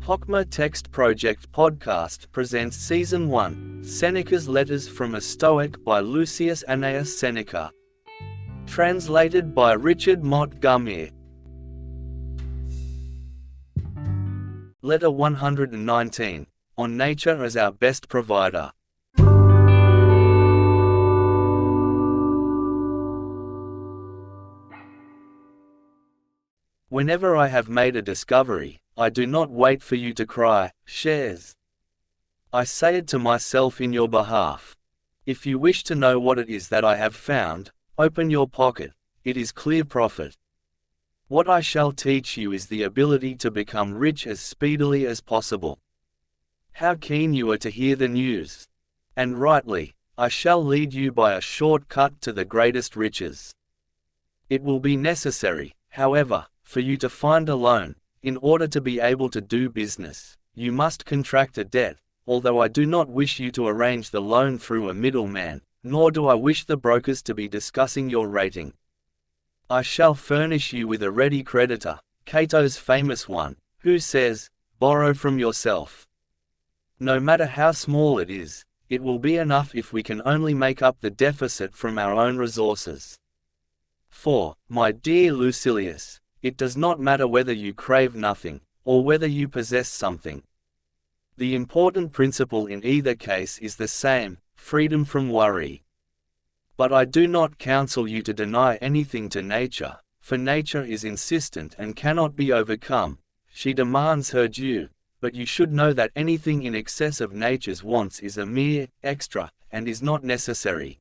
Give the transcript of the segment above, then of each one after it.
Hochma Text Project Podcast presents Season 1, Seneca's Letters from a Stoic by Lucius Annaeus Seneca. Translated by Richard Montgomery. Letter 119, on nature as our best provider. Whenever I have made a discovery, I do not wait for you to cry, "Shares." I say it to myself in your behalf. If you wish to know what it is that I have found, open your pocket, it is clear profit. What I shall teach you is the ability to become rich as speedily as possible. How keen you are to hear the news! And rightly, I shall lead you by a short cut to the greatest riches. It will be necessary, however, for you to find a loan. In order to be able to do business, you must contract a debt, although I do not wish you to arrange the loan through a middleman, nor do I wish the brokers to be discussing your rating. I shall furnish you with a ready creditor, Cato's famous one, who says, "Borrow from yourself." No matter how small it is, it will be enough if we can only make up the deficit from our own resources. For, my dear Lucilius, it does not matter whether you crave nothing, or whether you possess something. The important principle in either case is the same, freedom from worry. But I do not counsel you to deny anything to nature, for nature is insistent and cannot be overcome. She demands her due, but you should know that anything in excess of nature's wants is a mere extra, and is not necessary.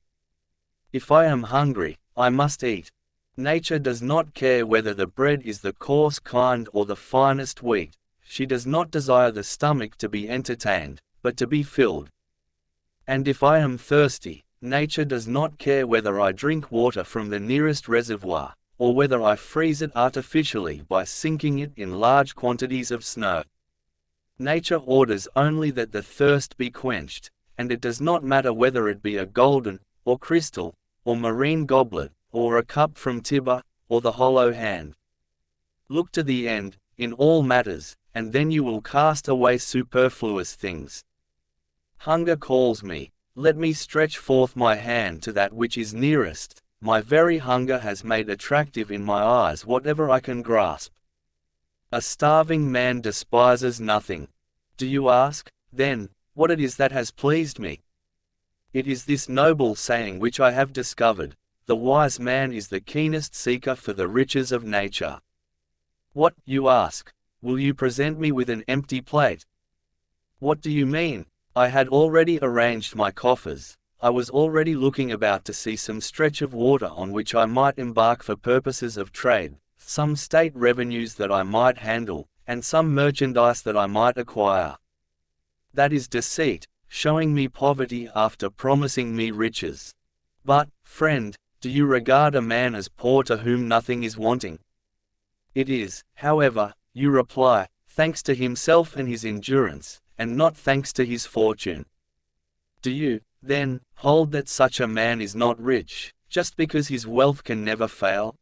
If I am hungry, I must eat. Nature does not care whether the bread is the coarse kind or the finest wheat. She does not desire the stomach to be entertained, but to be filled. And if I am thirsty, nature does not care whether I drink water from the nearest reservoir, or whether I freeze it artificially by sinking it in large quantities of snow. Nature orders only that the thirst be quenched, and it does not matter whether it be a golden, or crystal, or marine goblet, or a cup from Tiber, or the hollow hand. Look to the end, in all matters, and then you will cast away superfluous things. Hunger calls me, let me stretch forth my hand to that which is nearest. My very hunger has made attractive in my eyes whatever I can grasp. A starving man despises nothing. Do you ask, then, what it is that has pleased me? It is this noble saying which I have discovered: the wise man is the keenest seeker for the riches of nature. What, you ask, will you present me with an empty plate? What do you mean? I had already arranged my coffers. I was already looking about to see some stretch of water on which I might embark for purposes of trade, some state revenues that I might handle, and some merchandise that I might acquire. That is deceit, showing me poverty after promising me riches. But, friend, do you regard a man as poor to whom nothing is wanting? It is, however, you reply, thanks to himself and his endurance, and not thanks to his fortune. Do you, then, hold that such a man is not rich, just because his wealth can never fail?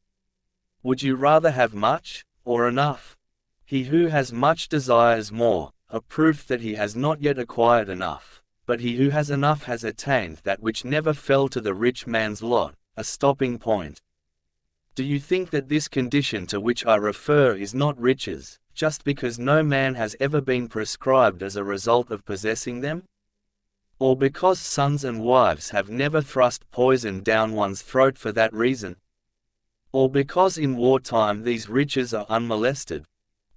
Would you rather have much, or enough? He who has much desires more, a proof that he has not yet acquired enough, but he who has enough has attained that which never fell to the rich man's lot, a stopping point. Do you think that this condition to which I refer is not riches, just because no man has ever been prescribed as a result of possessing them? Or because sons and wives have never thrust poison down one's throat for that reason? Or because in wartime these riches are unmolested?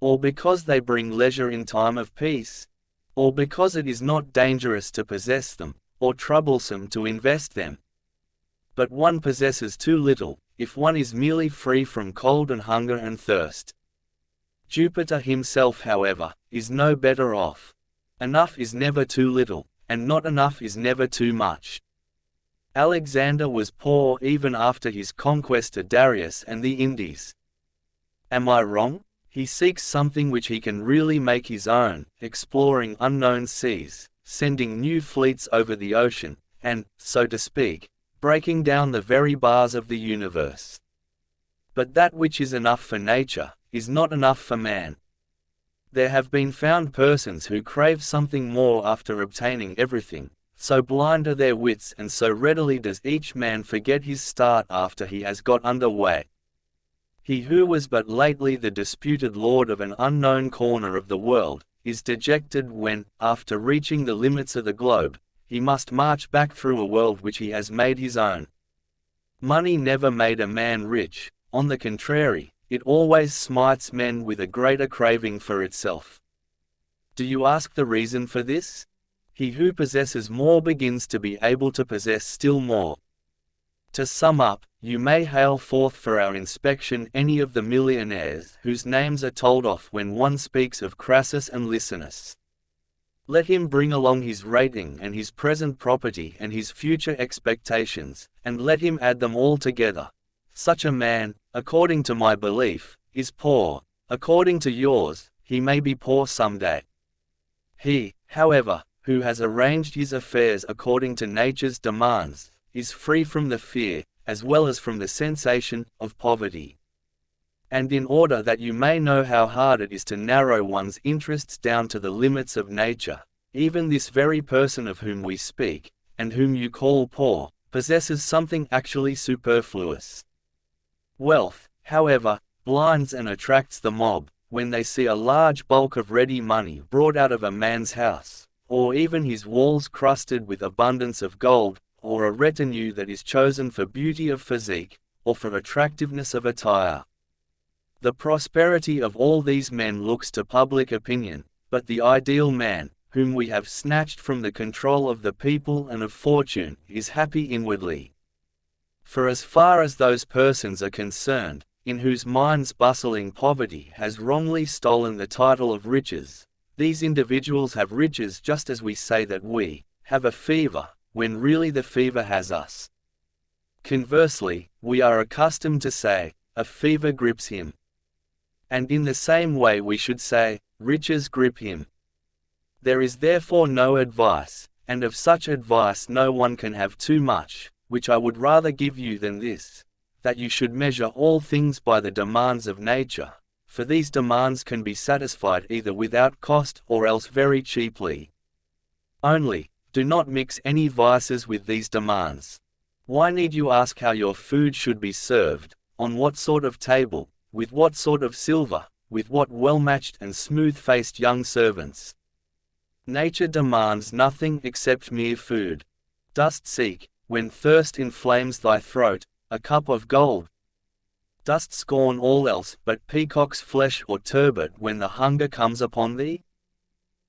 Or because they bring leisure in time of peace? Or because it is not dangerous to possess them, or troublesome to invest them? But one possesses too little, if one is merely free from cold and hunger and thirst. Jupiter himself, however, is no better off. Enough is never too little, and not enough is never too much. Alexander was poor even after his conquest of Darius and the Indies. Am I wrong? He seeks something which he can really make his own, exploring unknown seas, sending new fleets over the ocean, and, so to speak, breaking down the very bars of the universe. But that which is enough for nature, is not enough for man. There have been found persons who crave something more after obtaining everything, so blind are their wits and so readily does each man forget his start after he has got under way. He who was but lately the disputed lord of an unknown corner of the world, is dejected when, after reaching the limits of the globe, he must march back through a world which he has made his own. Money never made a man rich, on the contrary, it always smites men with a greater craving for itself. Do you ask the reason for this? He who possesses more begins to be able to possess still more. To sum up, you may hail forth for our inspection any of the millionaires whose names are told off when one speaks of Crassus and Licinus. Let him bring along his rating and his present property and his future expectations, and let him add them all together. Such a man, according to my belief, is poor. According to yours, he may be poor someday. He, however, who has arranged his affairs according to nature's demands, is free from the fear, as well as from the sensation, of poverty. And in order that you may know how hard it is to narrow one's interests down to the limits of nature, even this very person of whom we speak, and whom you call poor, possesses something actually superfluous. Wealth, however, blinds and attracts the mob, when they see a large bulk of ready money brought out of a man's house, or even his walls crusted with abundance of gold, or a retinue that is chosen for beauty of physique, or for attractiveness of attire. The prosperity of all these men looks to public opinion, but the ideal man, whom we have snatched from the control of the people and of fortune, is happy inwardly. For as far as those persons are concerned, in whose minds bustling poverty has wrongly stolen the title of riches, these individuals have riches just as we say that we have a fever, when really the fever has us. Conversely, we are accustomed to say, a fever grips him. And in the same way we should say, riches grip him. There is therefore no advice, and of such advice no one can have too much, which I would rather give you than this, that you should measure all things by the demands of nature, for these demands can be satisfied either without cost or else very cheaply. Only, do not mix any vices with these demands. Why need you ask how your food should be served, on what sort of table, with what sort of silver, with what well-matched and smooth-faced young servants? Nature demands nothing except mere food. Dost seek, when thirst inflames thy throat, a cup of gold? Dost scorn all else but peacock's flesh or turbot when the hunger comes upon thee?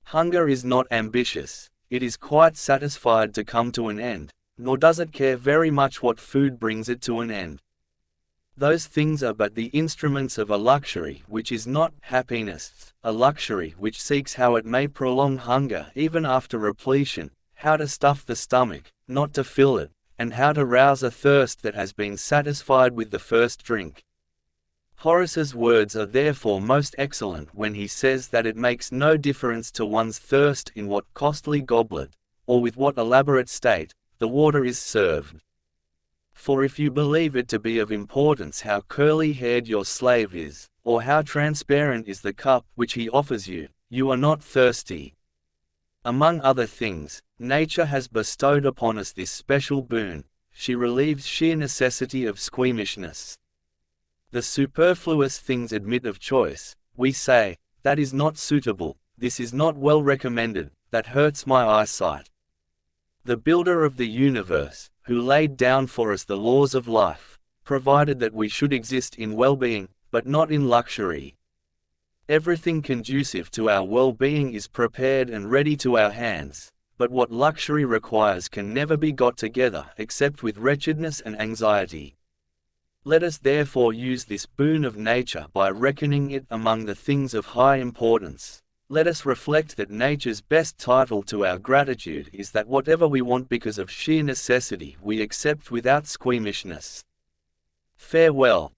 Hunger is not ambitious, it is quite satisfied to come to an end, nor does it care very much what food brings it to an end. Those things are but the instruments of a luxury which is not happiness, a luxury which seeks how it may prolong hunger even after repletion, how to stuff the stomach, not to fill it, and how to rouse a thirst that has been satisfied with the first drink. Horace's words are therefore most excellent when he says that it makes no difference to one's thirst in what costly goblet, or with what elaborate state, the water is served. For if you believe it to be of importance how curly-haired your slave is, or how transparent is the cup which he offers you, you are not thirsty. Among other things, nature has bestowed upon us this special boon, she relieves sheer necessity of squeamishness. The superfluous things admit of choice, we say, that is not suitable, this is not well recommended, that hurts my eyesight. The builder of the universe, who laid down for us the laws of life, provided that we should exist in well-being, but not in luxury. Everything conducive to our well-being is prepared and ready to our hands, but what luxury requires can never be got together except with wretchedness and anxiety. Let us therefore use this boon of nature by reckoning it among the things of high importance. Let us reflect that nature's best title to our gratitude is that whatever we want because of sheer necessity we accept without squeamishness. Farewell.